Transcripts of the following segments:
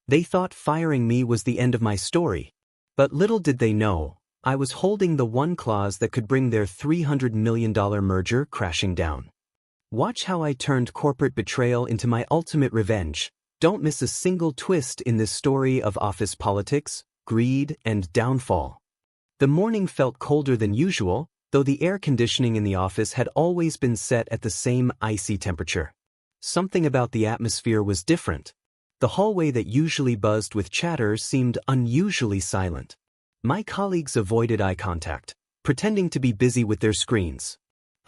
They thought firing me was the end of my story. But little did they know, I was holding the one clause that could bring their $300 million merger crashing down. Watch how I turned corporate betrayal into my ultimate revenge. Don't miss a single twist in this story of office politics, greed, and downfall. The morning felt colder than usual, though the air conditioning in the office had always been set at the same icy temperature. Something about the atmosphere was different. The hallway that usually buzzed with chatter seemed unusually silent. My colleagues avoided eye contact, pretending to be busy with their screens.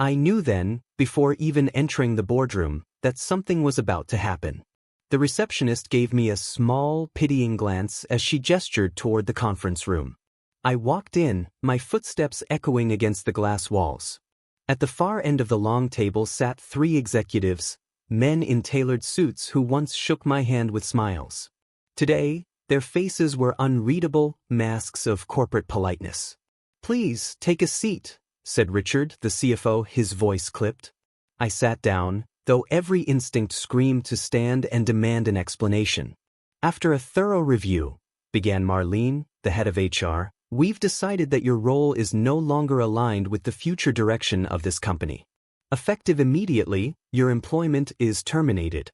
I knew then, before even entering the boardroom, that something was about to happen. The receptionist gave me a small, pitying glance as she gestured toward the conference room. I walked in, my footsteps echoing against the glass walls. At the far end of the long table sat 3 executives, men in tailored suits who once shook my hand with smiles. Today, their faces were unreadable masks of corporate politeness. "Please, take a seat," said Richard, the CFO, his voice clipped. I sat down, though every instinct screamed to stand and demand an explanation. "After a thorough review," began Marlene, the head of HR, "we've decided that your role is no longer aligned with the future direction of this company. Effective immediately, your employment is terminated."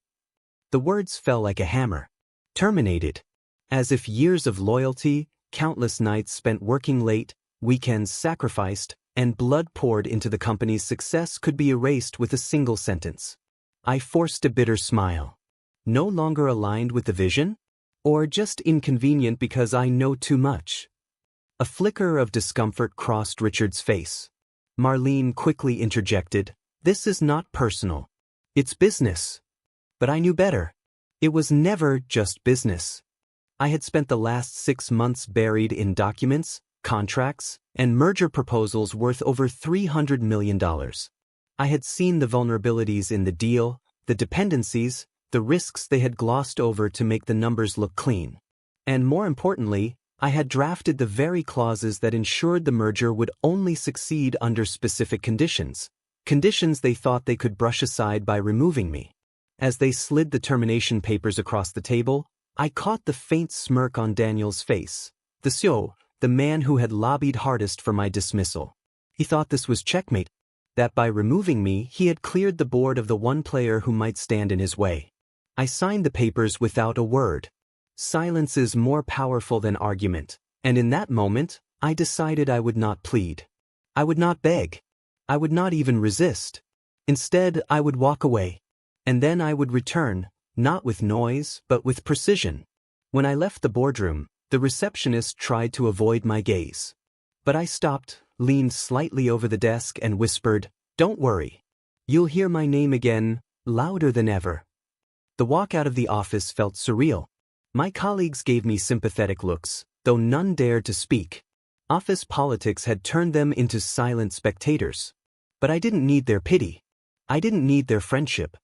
The words fell like a hammer. Terminated. As if years of loyalty, countless nights spent working late, weekends sacrificed, and blood poured into the company's success could be erased with a single sentence. I forced a bitter smile. No longer aligned with the vision? Or just inconvenient because I know too much? A flicker of discomfort crossed Richard's face. Marlene quickly interjected, "This is not personal. It's business." But I knew better. It was never just business. I had spent the last 6 months buried in documents, contracts, and merger proposals worth over $300 million. I had seen the vulnerabilities in the deal, the dependencies, the risks they had glossed over to make the numbers look clean. And more importantly, I had drafted the very clauses that ensured the merger would only succeed under specific conditions, conditions they thought they could brush aside by removing me. As they slid the termination papers across the table, I caught the faint smirk on Daniel's face. The CEO, the man who had lobbied hardest for my dismissal. He thought this was checkmate, that by removing me he had cleared the board of the one player who might stand in his way. I signed the papers without a word. Silence is more powerful than argument, and in that moment, I decided I would not plead. I would not beg. I would not even resist. Instead, I would walk away. And then I would return, not with noise, but with precision. When I left the boardroom, the receptionist tried to avoid my gaze. But I stopped, leaned slightly over the desk and whispered, "Don't worry. You'll hear my name again, louder than ever." The walk out of the office felt surreal. My colleagues gave me sympathetic looks, though none dared to speak. Office politics had turned them into silent spectators. But I didn't need their pity. I didn't need their friendship.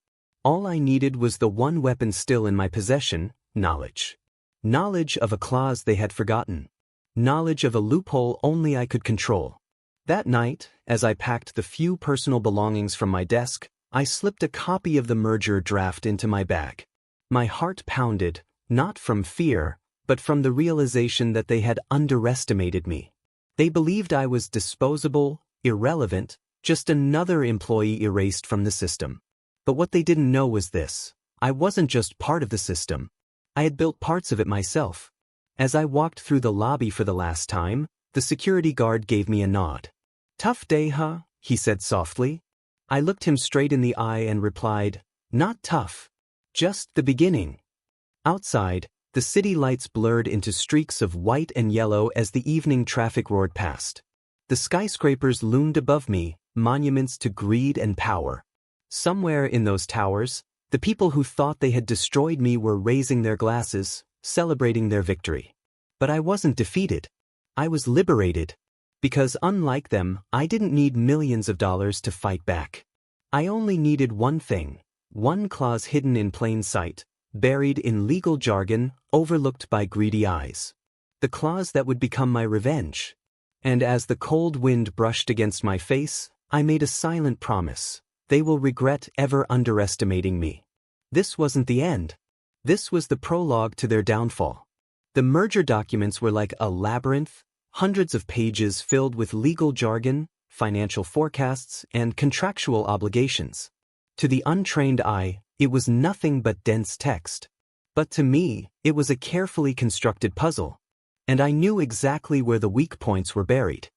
All I needed was the one weapon still in my possession, knowledge. Knowledge of a clause they had forgotten. Knowledge of a loophole only I could control. That night, as I packed the few personal belongings from my desk, I slipped a copy of the merger draft into my bag. My heart pounded, not from fear, but from the realization that they had underestimated me. They believed I was disposable, irrelevant, just another employee erased from the system. But what they didn't know was this: I wasn't just part of the system. I had built parts of it myself. As I walked through the lobby for the last time, the security guard gave me a nod. "Tough day, huh?" he said softly. I looked him straight in the eye and replied, "Not tough. Just the beginning." Outside, the city lights blurred into streaks of white and yellow as the evening traffic roared past. The skyscrapers loomed above me, monuments to greed and power. Somewhere in those towers, the people who thought they had destroyed me were raising their glasses, celebrating their victory. But I wasn't defeated. I was liberated. Because unlike them, I didn't need millions of dollars to fight back. I only needed one thing, one clause hidden in plain sight, buried in legal jargon, overlooked by greedy eyes. The clause that would become my revenge. And as the cold wind brushed against my face, I made a silent promise. They will regret ever underestimating me. This wasn't the end. This was the prologue to their downfall. The merger documents were like a labyrinth, hundreds of pages filled with legal jargon, financial forecasts, and contractual obligations. To the untrained eye, it was nothing but dense text. But to me, it was a carefully constructed puzzle. And I knew exactly where the weak points were buried.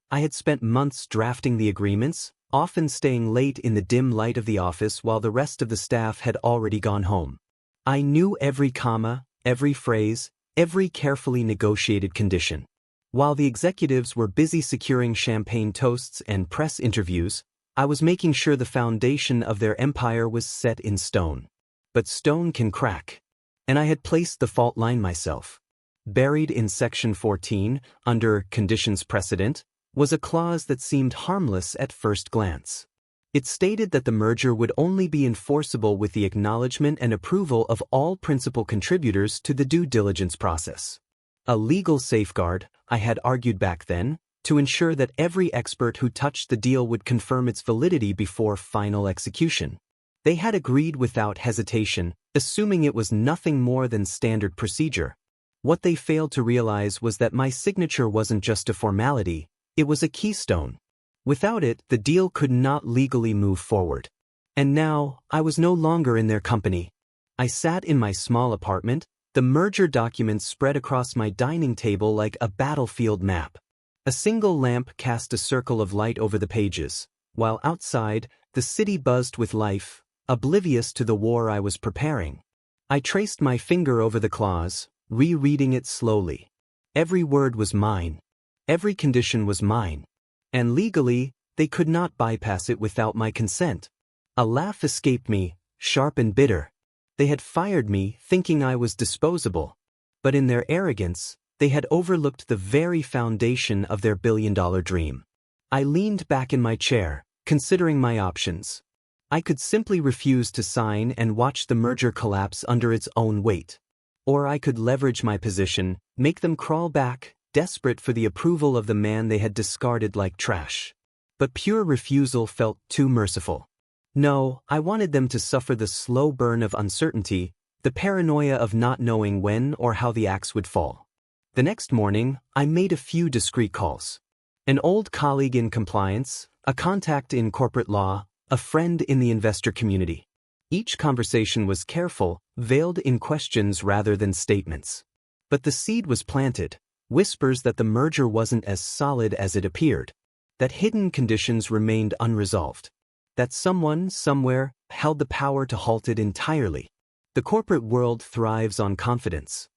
I had spent months drafting the agreements, often staying late in the dim light of the office while the rest of the staff had already gone home. I knew every comma, every phrase, every carefully negotiated condition. While the executives were busy securing champagne toasts and press interviews, I was making sure the foundation of their empire was set in stone. But stone can crack. And I had placed the fault line myself. Buried in Section 14, under Conditions Precedent, was a clause that seemed harmless at first glance. It stated that the merger would only be enforceable with the acknowledgement and approval of all principal contributors to the due diligence process. A legal safeguard, I had argued back then, to ensure that every expert who touched the deal would confirm its validity before final execution. They had agreed without hesitation, assuming it was nothing more than standard procedure. What they failed to realize was that my signature wasn't just a formality, it was a keystone. Without it, the deal could not legally move forward. And now, I was no longer in their company. I sat in my small apartment, the merger documents spread across my dining table like a battlefield map. A single lamp cast a circle of light over the pages, while outside, the city buzzed with life, oblivious to the war I was preparing. I traced my finger over the clause, rereading it slowly. Every word was mine. Every condition was mine. And legally, they could not bypass it without my consent. A laugh escaped me, sharp and bitter. They had fired me, thinking I was disposable. But in their arrogance, they had overlooked the very foundation of their billion-dollar dream. I leaned back in my chair, considering my options. I could simply refuse to sign and watch the merger collapse under its own weight. Or I could leverage my position, make them crawl back, desperate for the approval of the man they had discarded like trash. But pure refusal felt too merciful. No, I wanted them to suffer the slow burn of uncertainty, the paranoia of not knowing when or how the axe would fall. The next morning, I made a few discreet calls. An old colleague in compliance, a contact in corporate law, a friend in the investor community. Each conversation was careful, veiled in questions rather than statements. But the seed was planted, whispers that the merger wasn't as solid as it appeared, that hidden conditions remained unresolved, that someone, somewhere, held the power to halt it entirely. The corporate world thrives on confidence.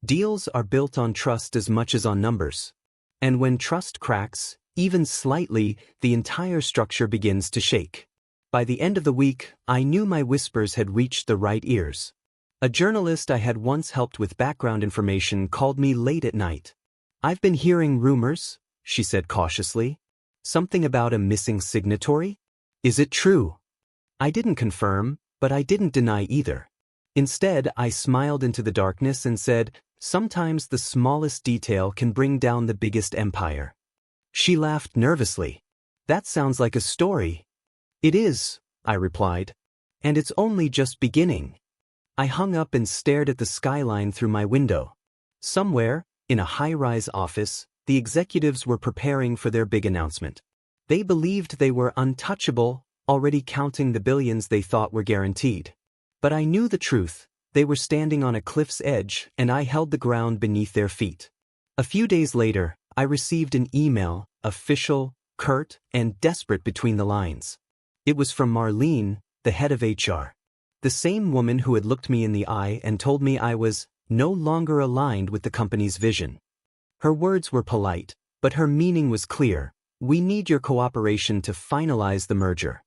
Deals are built on trust as much as on numbers. And when trust cracks, even slightly, the entire structure begins to shake. By the end of the week, I knew my whispers had reached the right ears. A journalist I had once helped with background information called me late at night. "I've been hearing rumors," she said cautiously. "Something about a missing signatory? Is it true?" I didn't confirm, but I didn't deny either. Instead, I smiled into the darkness and said, "Sometimes the smallest detail can bring down the biggest empire." She laughed nervously. "That sounds like a story." "It is," I replied. "And it's only just beginning." I hung up and stared at the skyline through my window. Somewhere, in a high-rise office, the executives were preparing for their big announcement. They believed they were untouchable, already counting the billions they thought were guaranteed. But I knew the truth. They were standing on a cliff's edge, and I held the ground beneath their feet. A few days later, I received an email, official, curt, and desperate between the lines. It was from Marlene, the head of HR. The same woman who had looked me in the eye and told me I was no longer aligned with the company's vision. Her words were polite, but her meaning was clear. "We need your cooperation to finalize the merger."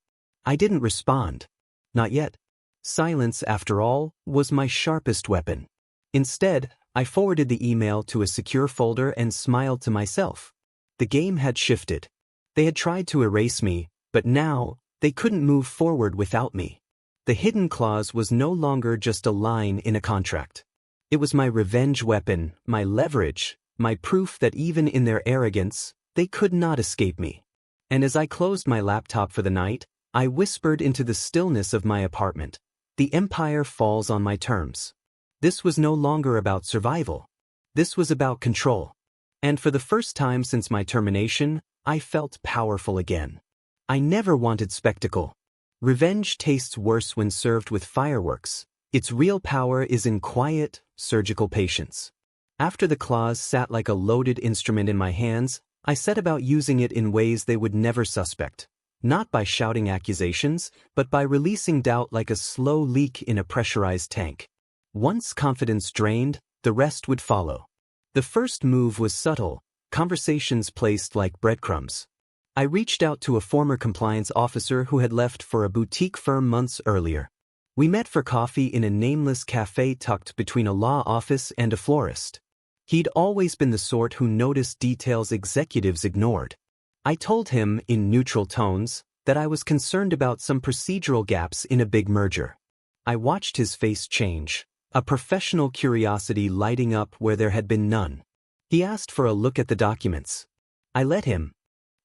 I didn't respond. Not yet. Silence, after all, was my sharpest weapon. Instead, I forwarded the email to a secure folder and smiled to myself. The game had shifted. They had tried to erase me, but now, they couldn't move forward without me. The hidden clause was no longer just a line in a contract. It was my revenge weapon, my leverage, my proof that even in their arrogance, they could not escape me. And as I closed my laptop for the night, I whispered into the stillness of my apartment, "The empire falls on my terms." This was no longer about survival. This was about control. And for the first time since my termination, I felt powerful again. I never wanted spectacle. Revenge tastes worse when served with fireworks. Its real power is in quiet, surgical patience. After the claws sat like a loaded instrument in my hands, I set about using it in ways they would never suspect. Not by shouting accusations, but by releasing doubt like a slow leak in a pressurized tank. Once confidence drained, the rest would follow. The first move was subtle, conversations placed like breadcrumbs. I reached out to a former compliance officer who had left for a boutique firm months earlier. We met for coffee in a nameless cafe tucked between a law office and a florist. He'd always been the sort who noticed details executives ignored. I told him, in neutral tones, that I was concerned about some procedural gaps in a big merger. I watched his face change, a professional curiosity lighting up where there had been none. He asked for a look at the documents. I let him.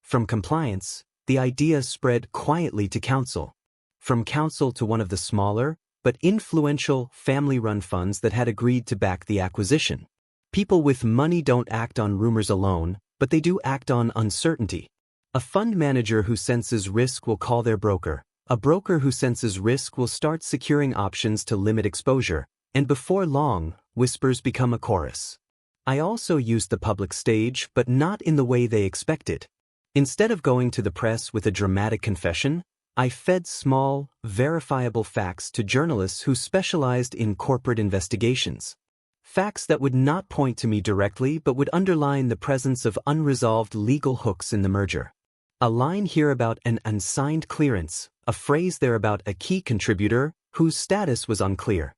From compliance, the idea spread quietly to counsel. From counsel to one of the smaller, but influential, family-run funds that had agreed to back the acquisition. People with money don't act on rumors alone, but they do act on uncertainty. A fund manager who senses risk will call their broker. A broker who senses risk will start securing options to limit exposure, and before long, whispers become a chorus. I also used the public stage, but not in the way they expected. Instead of going to the press with a dramatic confession, I fed small, verifiable facts to journalists who specialized in corporate investigations. Facts that would not point to me directly but would underline the presence of unresolved legal hooks in the merger. A line here about an unsigned clearance, a phrase there about a key contributor whose status was unclear.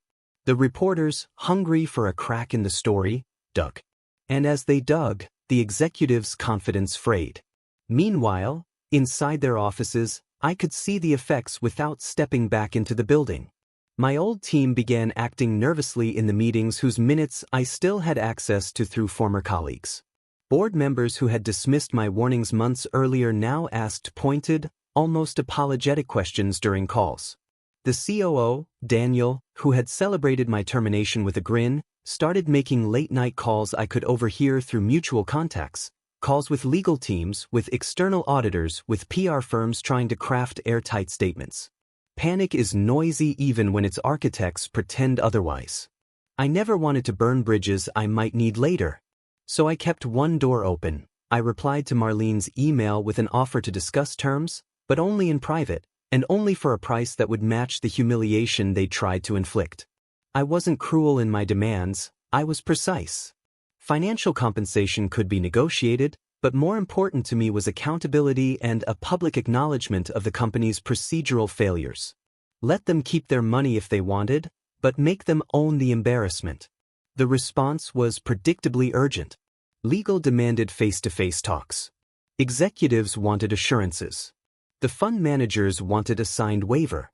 The reporters, hungry for a crack in the story, dug. And as they dug, the executives' confidence frayed. Meanwhile, inside their offices, I could see the effects without stepping back into the building. My old team began acting nervously in the meetings whose minutes I still had access to through former colleagues. Board members who had dismissed my warnings months earlier now asked pointed, almost apologetic questions during calls. The COO, Daniel, who had celebrated my termination with a grin, started making late-night calls I could overhear through mutual contacts, calls with legal teams, with external auditors, with PR firms trying to craft airtight statements. Panic is noisy even when its architects pretend otherwise. I never wanted to burn bridges I might need later. So I kept one door open. I replied to Marlene's email with an offer to discuss terms, but only in private, and only for a price that would match the humiliation they tried to inflict. I wasn't cruel in my demands, I was precise. Financial compensation could be negotiated, but more important to me was accountability and a public acknowledgement of the company's procedural failures. Let them keep their money if they wanted, but make them own the embarrassment. The response was predictably urgent. Legal demanded face-to-face talks. Executives wanted assurances. The fund managers wanted a signed waiver.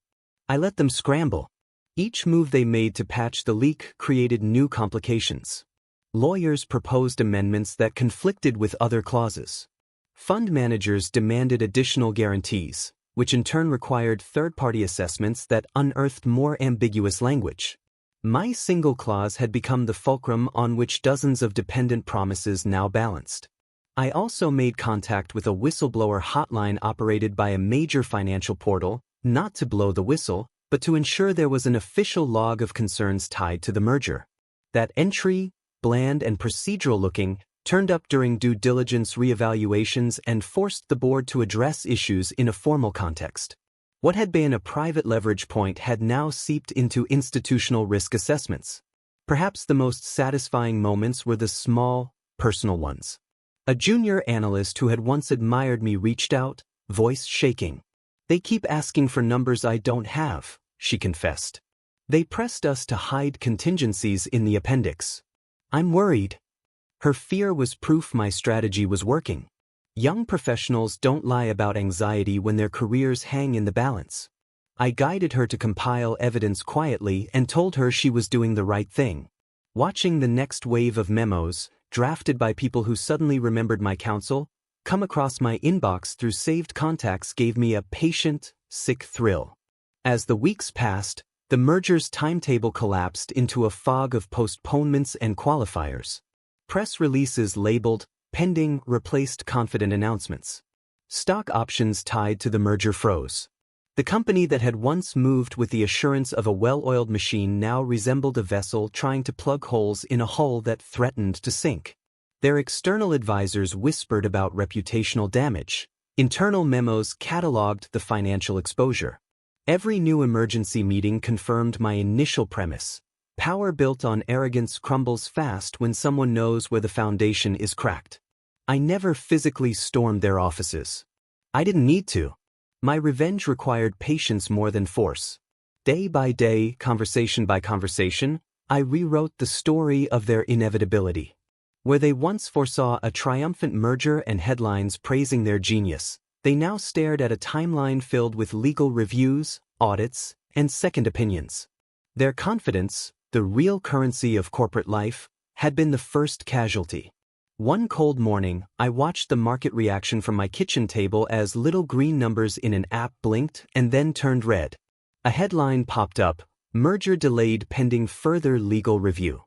I let them scramble. Each move they made to patch the leak created new complications. Lawyers proposed amendments that conflicted with other clauses. Fund managers demanded additional guarantees, which in turn required third-party assessments that unearthed more ambiguous language. My single clause had become the fulcrum on which dozens of dependent promises now balanced. I also made contact with a whistleblower hotline operated by a major financial portal, not to blow the whistle, but to ensure there was an official log of concerns tied to the merger. That entry, bland and procedural looking, turned up during due diligence reevaluations and forced the board to address issues in a formal context. What had been a private leverage point had now seeped into institutional risk assessments. Perhaps the most satisfying moments were the small, personal ones. A junior analyst who had once admired me reached out, voice shaking. "They keep asking for numbers I don't have," she confessed. "They pressed us to hide contingencies in the appendix. I'm worried." Her fear was proof my strategy was working. Young professionals don't lie about anxiety when their careers hang in the balance. I guided her to compile evidence quietly and told her she was doing the right thing. Watching the next wave of memos, drafted by people who suddenly remembered my counsel, come across my inbox through saved contacts gave me a patient, sick thrill. As the weeks passed, The merger's timetable collapsed into a fog of postponements and qualifiers. Press releases labeled, "Pending," replaced confident announcements. Stock options tied to the merger froze. The company that had once moved with the assurance of a well-oiled machine now resembled a vessel trying to plug holes in a hull that threatened to sink. Their external advisors whispered about reputational damage. Internal memos cataloged the financial exposure. Every new emergency meeting confirmed my initial premise. Power built on arrogance crumbles fast when someone knows where the foundation is cracked. I never physically stormed their offices. I didn't need to. My revenge required patience more than force. Day by day, conversation by conversation, I rewrote the story of their inevitability. Where they once foresaw a triumphant merger and headlines praising their genius, they now stared at a timeline filled with legal reviews, audits, and second opinions. Their confidence, the real currency of corporate life, had been the first casualty. One cold morning, I watched the market reaction from my kitchen table as little green numbers in an app blinked and then turned red. A headline popped up, "Merger delayed pending further legal review."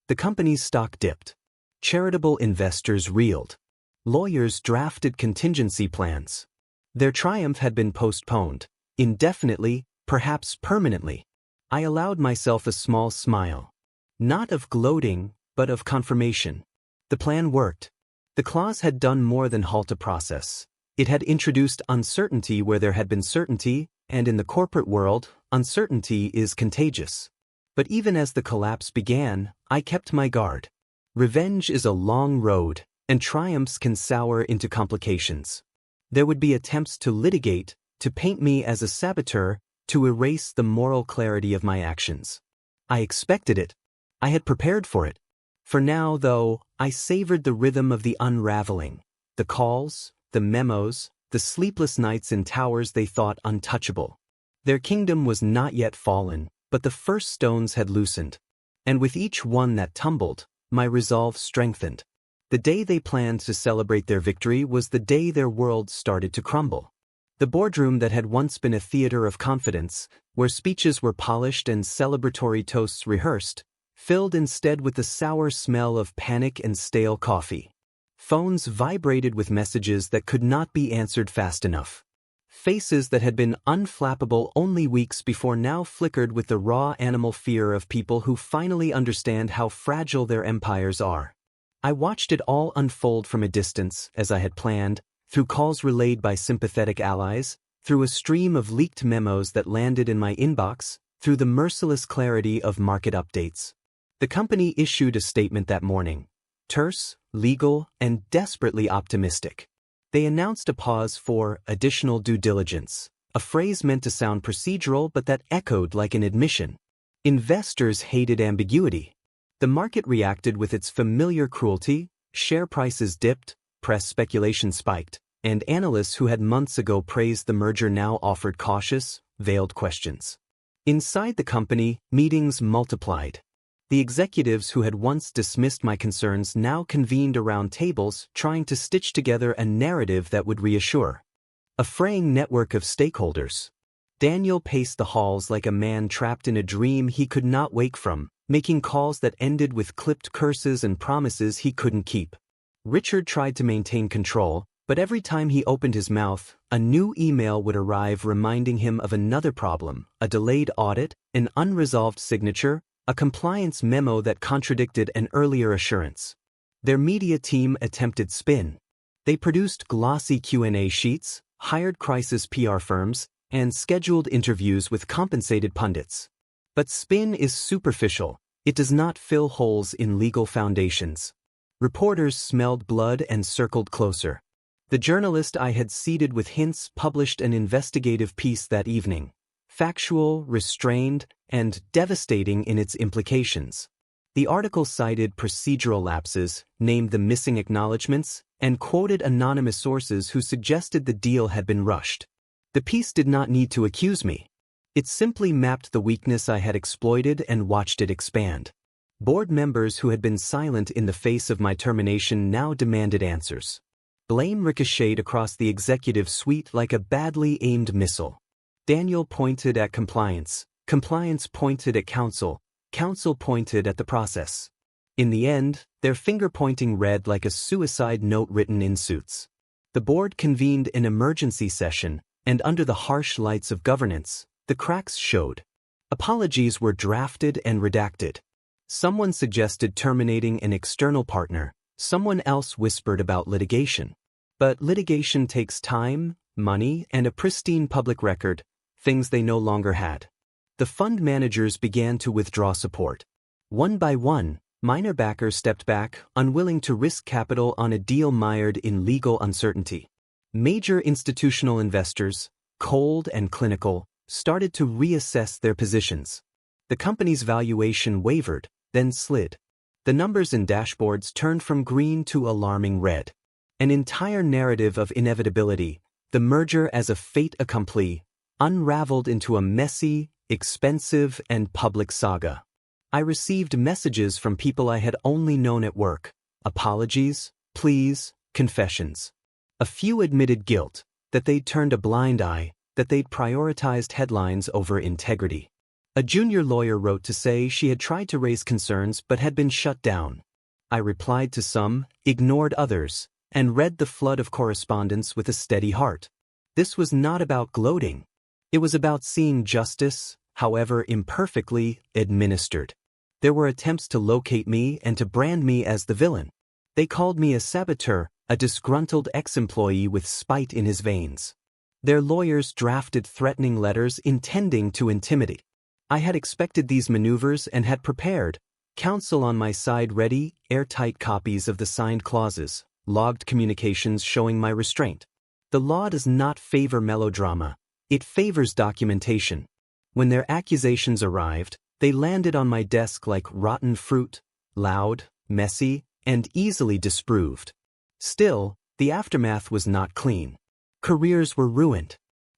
The company's stock dipped. Charitable investors reeled. Lawyers drafted contingency plans. Their triumph had been postponed, indefinitely, perhaps permanently. I allowed myself a small smile. Not of gloating, but of confirmation. The plan worked. The clause had done more than halt a process. It had introduced uncertainty where there had been certainty, and in the corporate world, uncertainty is contagious. But even as the collapse began, I kept my guard. Revenge is a long road, and triumphs can sour into complications. There would be attempts to litigate, to paint me as a saboteur, to erase the moral clarity of my actions. I expected it. I had prepared for it. For now, though, I savored the rhythm of the unraveling. The calls, the memos, the sleepless nights in towers they thought untouchable. Their kingdom was not yet fallen, but the first stones had loosened. And with each one that tumbled, my resolve strengthened. The day they planned to celebrate their victory was the day their world started to crumble. The boardroom that had once been a theater of confidence, where speeches were polished and celebratory toasts rehearsed, filled instead with the sour smell of panic and stale coffee. Phones vibrated with messages that could not be answered fast enough. Faces that had been unflappable only weeks before now flickered with the raw animal fear of people who finally understand how fragile their empires are. I watched it all unfold from a distance, as I had planned, through calls relayed by sympathetic allies, through a stream of leaked memos that landed in my inbox, through the merciless clarity of market updates. The company issued a statement that morning, terse, legal, and desperately optimistic. They announced a pause for additional due diligence, a phrase meant to sound procedural but that echoed like an admission. Investors hated ambiguity. The market reacted with its familiar cruelty, share prices dipped, press speculation spiked, and analysts who had months ago praised the merger now offered cautious, veiled questions. Inside the company, meetings multiplied. The executives who had once dismissed my concerns now convened around tables trying to stitch together a narrative that would reassure. A fraying network of stakeholders. Daniel paced the halls like a man trapped in a dream he could not wake from, making calls that ended with clipped curses and promises he couldn't keep. Richard tried to maintain control, but every time he opened his mouth, a new email would arrive reminding him of another problem, a delayed audit, an unresolved signature, a compliance memo that contradicted an earlier assurance. Their media team attempted spin. They produced glossy Q&A sheets, hired crisis PR firms, and scheduled interviews with compensated pundits. But spin is superficial. It does not fill holes in legal foundations. Reporters smelled blood and circled closer. The journalist I had seated with hints published an investigative piece that evening. Factual, restrained, and devastating in its implications. The article cited procedural lapses, named the missing acknowledgments, and quoted anonymous sources who suggested the deal had been rushed. The piece did not need to accuse me. It simply mapped the weakness I had exploited and watched it expand. Board members who had been silent in the face of my termination now demanded answers. Blame ricocheted across the executive suite like a badly aimed missile. Daniel pointed at compliance, Compliance pointed at counsel, counsel pointed at the process. In the end, their finger-pointing read like a suicide note written in suits. The board convened an emergency session, and under the harsh lights of governance, the cracks showed. Apologies were drafted and redacted. Someone suggested terminating an external partner, someone else whispered about litigation. But litigation takes time, money, and a pristine public record, things they no longer had. The fund managers began to withdraw support. One by one, minor backers stepped back, unwilling to risk capital on a deal mired in legal uncertainty. Major institutional investors, cold and clinical, started to reassess their positions. The company's valuation wavered, then slid. The numbers in dashboards turned from green to alarming red. An entire narrative of inevitability, the merger as a fait accompli, unraveled into a messy, expensive, and public saga. I received messages from people I had only known at work. Apologies, pleas, confessions. A few admitted guilt, that they'd turned a blind eye, that they'd prioritized headlines over integrity. A junior lawyer wrote to say she had tried to raise concerns but had been shut down. I replied to some, ignored others, and read the flood of correspondence with a steady heart. This was not about gloating. It was about seeing justice, however imperfectly, administered. There were attempts to locate me and to brand me as the villain. They called me a saboteur, a disgruntled ex-employee with spite in his veins. Their lawyers drafted threatening letters intending to intimidate. I had expected these maneuvers and had prepared, counsel on my side ready, airtight copies of the signed clauses, logged communications showing my restraint. The law does not favor melodrama, it favors documentation. When their accusations arrived, they landed on my desk like rotten fruit, loud, messy, and easily disproved. Still, the aftermath was not clean. Careers were ruined.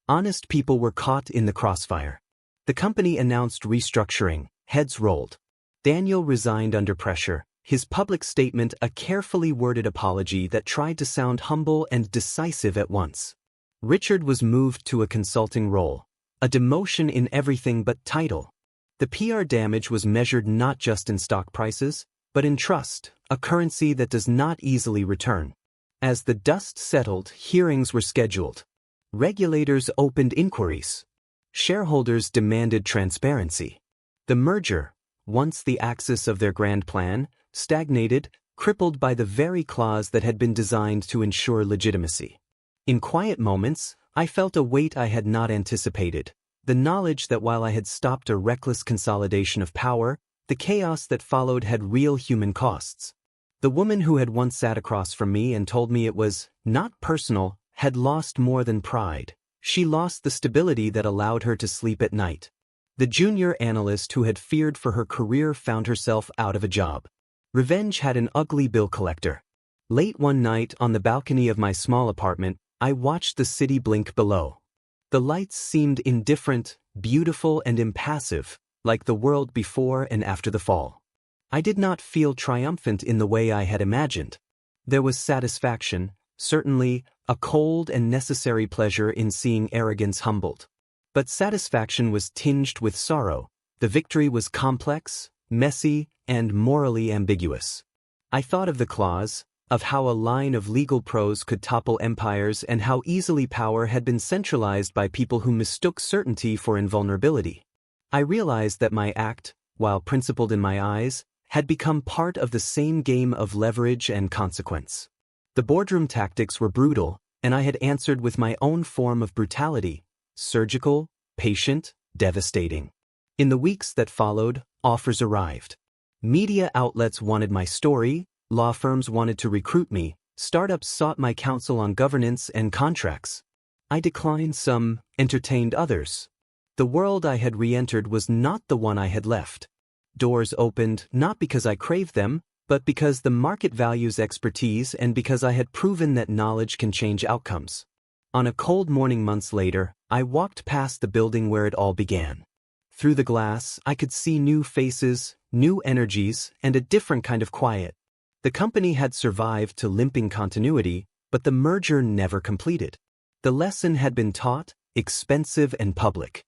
Honest people were caught in the crossfire. The company announced restructuring, heads rolled. Daniel resigned under pressure, his public statement a carefully worded apology that tried to sound humble and decisive at once. Richard was moved to a consulting role, a demotion in everything but title. The PR damage was measured not just in stock prices, but in trust, a currency that does not easily return. As the dust settled, hearings were scheduled. Regulators opened inquiries. Shareholders demanded transparency. The merger, once the axis of their grand plan, stagnated, crippled by the very clause that had been designed to ensure legitimacy. In quiet moments, I felt a weight I had not anticipated, the knowledge that while I had stopped a reckless consolidation of power, the chaos that followed had real human costs. The woman who had once sat across from me and told me it was not personal had lost more than pride. She lost the stability that allowed her to sleep at night. The junior analyst who had feared for her career found herself out of a job. Revenge had an ugly bill collector. Late one night on the balcony of my small apartment, I watched the city blink below. The lights seemed indifferent, beautiful and impassive, like the world before and after the fall. I did not feel triumphant in the way I had imagined. There was satisfaction, certainly, a cold and necessary pleasure in seeing arrogance humbled. But satisfaction was tinged with sorrow. The victory was complex, messy, and morally ambiguous. I thought of the clause, of how a line of legal prose could topple empires and how easily power had been centralized by people who mistook certainty for invulnerability. I realized that my act, while principled in my eyes, had become part of the same game of leverage and consequence. The boardroom tactics were brutal, and I had answered with my own form of brutality, surgical, patient, devastating. In the weeks that followed, offers arrived. Media outlets wanted my story, law firms wanted to recruit me, startups sought my counsel on governance and contracts. I declined some, entertained others. The world I had re-entered was not the one I had left. Doors opened not because I craved them, but because the market values expertise and because I had proven that knowledge can change outcomes. On a cold morning months later, I walked past the building where it all began. Through the glass, I could see new faces, new energies, and a different kind of quiet. The company had survived to limping continuity, but the merger never completed. The lesson had been taught, expensive and public.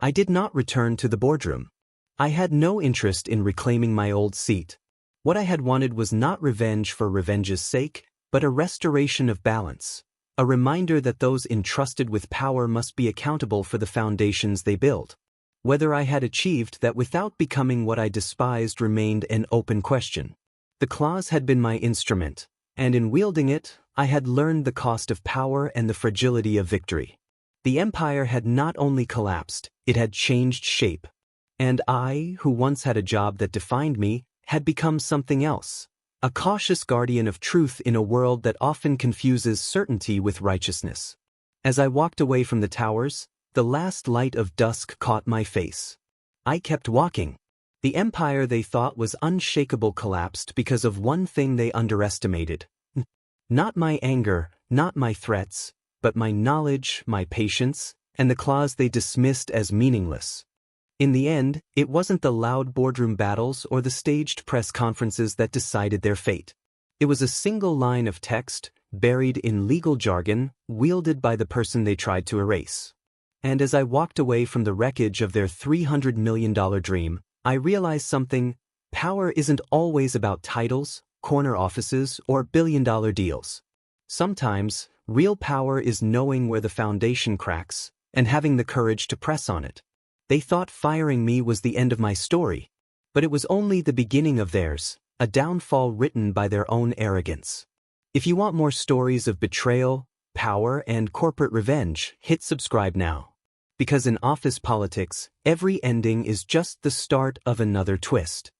I did not return to the boardroom. I had no interest in reclaiming my old seat. What I had wanted was not revenge for revenge's sake, but a restoration of balance, a reminder that those entrusted with power must be accountable for the foundations they build. Whether I had achieved that without becoming what I despised remained an open question. The claws had been my instrument, and in wielding it, I had learned the cost of power and the fragility of victory. The empire had not only collapsed, it had changed shape. And I, who once had a job that defined me, had become something else, a cautious guardian of truth in a world that often confuses certainty with righteousness. As I walked away from the towers, the last light of dusk caught my face. I kept walking. The empire they thought was unshakable collapsed because of one thing they underestimated. Not my anger, not my threats, but my knowledge, my patience, and the claws they dismissed as meaningless. In the end, it wasn't the loud boardroom battles or the staged press conferences that decided their fate. It was a single line of text, buried in legal jargon, wielded by the person they tried to erase. And as I walked away from the wreckage of their $300 million dream, I realized something: power isn't always about titles, corner offices, or billion-dollar deals. Sometimes, real power is knowing where the foundation cracks and having the courage to press on it. They thought firing me was the end of my story, but it was only the beginning of theirs, a downfall written by their own arrogance. If you want more stories of betrayal, power, and corporate revenge, hit subscribe now. Because in office politics, every ending is just the start of another twist.